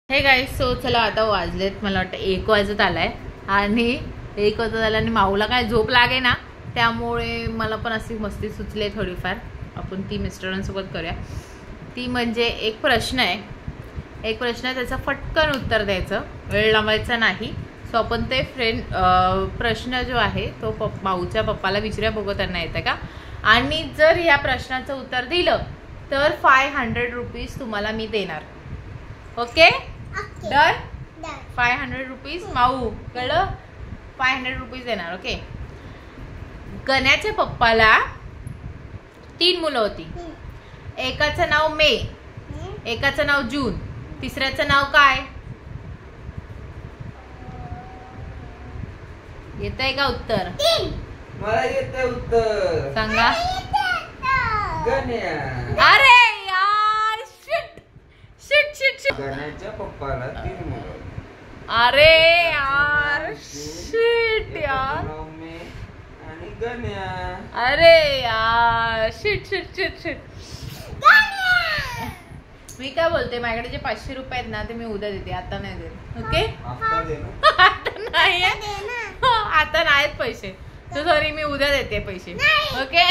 Hey guys, so चला आता वाजलेत मला वाटतं 1 वाजत आलाय आणि 1 वाजत आला आणि माऊला काय झोप लागे ना, त्यामुळे मला पण अशी मस्ती सुचले थोडीफार. आपण ती मिस्टरांसोबत करूया. ती म्हणजे एक प्रश्न आहे, त्याचं फटकन उत्तर द्यायचं, वेळ लावायचा नाही. सो आपण ते प्रश्न जो आहे तो माऊच्या पप्पाला विचारूया, बघू त्यांना येतं का. आणि जर या प्रश्नाचं उत्तर दिलं तर 500 रुपीज तुम्हाला मी देणार. Okay done. 500 रुपीज माऊ, कळलं? 500 रुपीज देणार. ओके. गण्याच्या पप्पाला 3 मुलं होती. एकाचं नाव मे, एकाचं नाव जून, तिसऱ्याचं नाव काय? येतंय का उत्तर? मला येतंय उत्तर. सांगा. गण्या. अरे यार, शिट शिट शिट शिट. गण्याच्या पप्पाला 3 मुलं. अरे यार, शिट यार. मे आणि गण्या. अरे यार, शिट शिट शिट शिट. मी काय बोलते, माझ्याकडे जे 500 रुपये आहेत ना ते मी उद्या देते, आता नाही देत. ओके. आता नाही, आता नाहीत पैसे, तर सॉरी, मी उद्या देते पैसे. ओके.